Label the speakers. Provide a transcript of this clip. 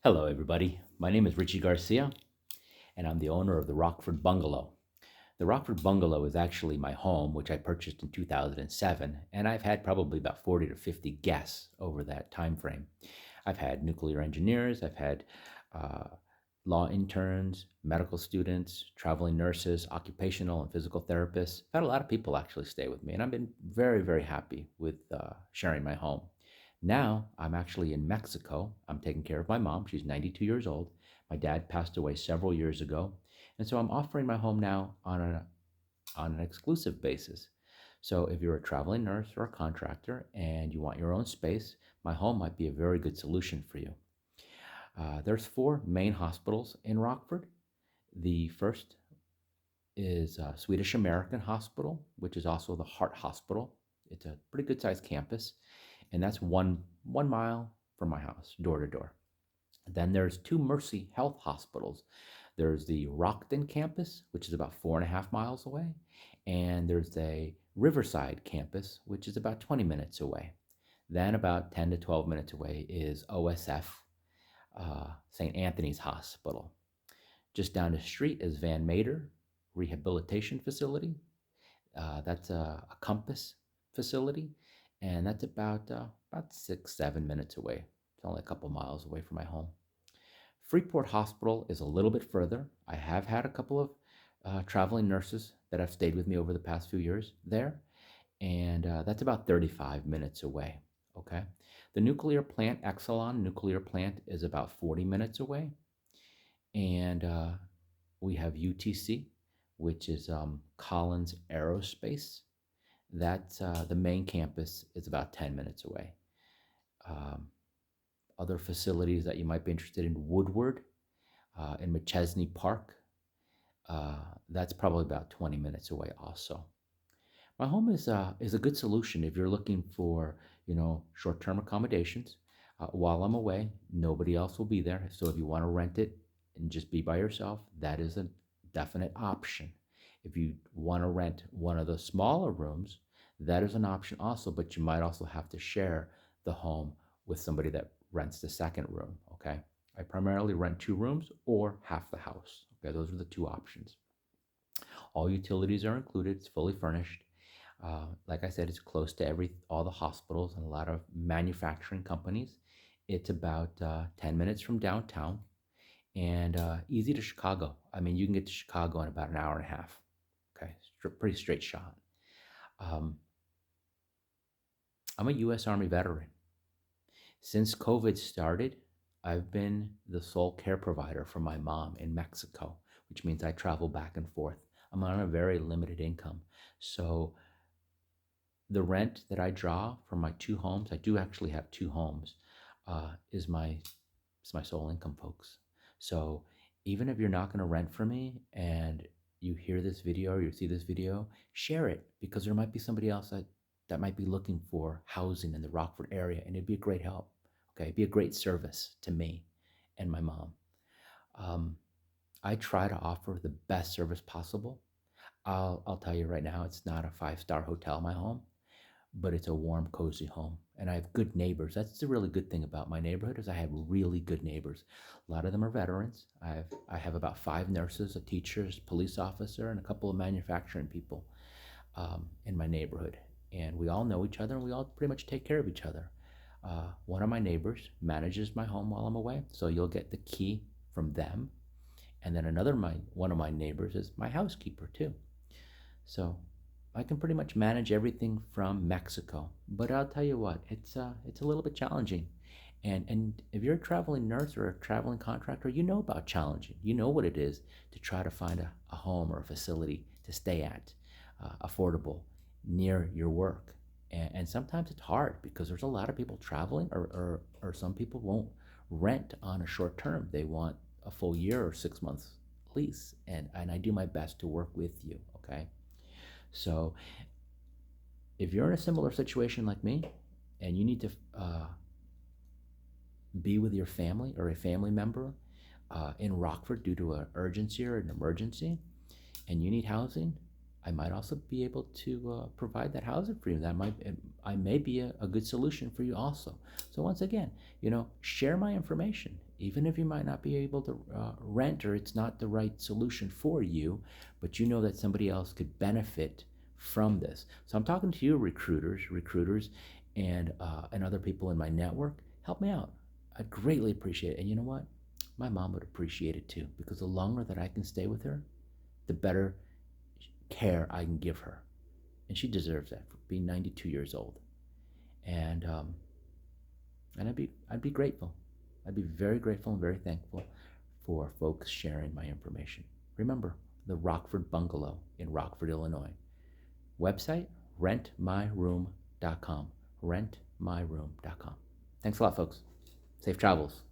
Speaker 1: Hello, everybody. My name is Richie Garcia, and I'm the owner of the Rockford Bungalow. The Rockford Bungalow is actually my home, which I purchased in 2007, and I've had probably about 40 to 50 guests over that time frame. I've had nuclear engineers, I've had uh, law interns, medical students, traveling nurses, occupational and physical therapists. I've had a lot of people actually stay with me, and I've been very, very happy with sharing my home. Now I'm actually in Mexico. I'm taking care of my mom. She's 92 years old. My dad passed away several years ago. And so I'm offering my home now on an exclusive basis. So if you're a traveling nurse or a contractor and you want your own space, my home might be a very good solution for you. There's four main hospitals in Rockford. The first is Swedish American Hospital, which is also the Heart Hospital. It's a pretty good sized campus, and that's one mile from my house, door to door. Then there's two Mercy Health hospitals. There's the Rockton campus, which is about 4.5 miles away, and there's a Riverside campus, which is about 20 minutes away. Then about 10 to 12 minutes away is OSF, St. Anthony's Hospital. Just down the street is Van Mater Rehabilitation Facility. That's a Compass facility, and that's about 6 7 minutes away. It's only a couple miles away from my home. Freeport Hospital is a little bit further. I have had a couple of traveling nurses that have stayed with me over the past few years there, and that's about 35 minutes away. Okay, the nuclear plant, Exelon nuclear plant, is about 40 minutes away, and we have UTC, which is Collins Aerospace. That's the main campus is about 10 minutes away. Um, Other facilities that you might be interested in: Woodward in McChesney Park. That's probably about 20 minutes away also. My home is a good solution if you're looking for, short-term accommodations. While I'm away, nobody else will be there. So if you want to rent it and just be by yourself, that is a definite option. If you want to rent one of the smaller rooms, that is an option also, but you might also have to share the home with somebody that rents the second room. Okay. I primarily rent two rooms or half the house. Okay. Those are the two options. All utilities are included. It's fully furnished. Like I said, it's close to all the hospitals and a lot of manufacturing companies. It's about 10 minutes from downtown and easy to Chicago. I mean, you can get to Chicago in about an hour and a half. Okay, pretty straight shot. Um, I'm a U.S. Army veteran. Since COVID started, I've been the sole care provider for my mom in Mexico, which means I travel back and forth. I'm on a very limited income. So the rent that I draw from my two homes, I do actually have two homes, is my sole income, folks. So even if you're not going to rent for me and you hear this video or you see this video, share it because there might be somebody else that might be looking for housing in the Rockford area, and it'd be a great help. Okay, it'd be a great service to me and my mom. Um, I try to offer the best service possible. I'll tell you right now, it's not a five-star hotel, my home, but it's a warm, cozy home. And I have good neighbors. That's the really good thing about my neighborhood is I have really good neighbors. A lot of them are veterans. I have about five nurses, a teacher, a police officer, and a couple of manufacturing people in my neighborhood. And we all know each other, and we all pretty much take care of each other. One of my neighbors manages my home while I'm away, so you'll get the key from them. And then one of my neighbors is my housekeeper too. So I can pretty much manage everything from Mexico. But I'll tell you what, it's a little bit challenging. And if you're a traveling nurse or a traveling contractor, you know about challenging. You know what it is to try to find a home or a facility to stay at, affordable, near your work. And sometimes it's hard because there's a lot of people traveling, or some people won't rent on a short term. They want a full year or 6 months lease. And I do my best to work with you, okay? So if you're in a similar situation like me and you need to be with your family or a family member in Rockford due to an urgency or an emergency, and you need housing, I might also be able to provide that housing for you. I may be a good solution for you also. So once again, share my information, even if you might not be able to rent or it's not the right solution for you, but you know that somebody else could benefit from this. So I'm talking to you, recruiters, and other people in my network. Help me out. I'd greatly appreciate it. And you know what? My mom would appreciate it too, because the longer that I can stay with her, the better care I can give her. And she deserves that for being 92 years old. And I'd be grateful. I'd be very grateful and very thankful for folks sharing my information. Remember, the Rockford Bungalow in Rockford, Illinois. Website, rentmyroom.com. Rentmyroom.com. Thanks a lot, folks. Safe travels.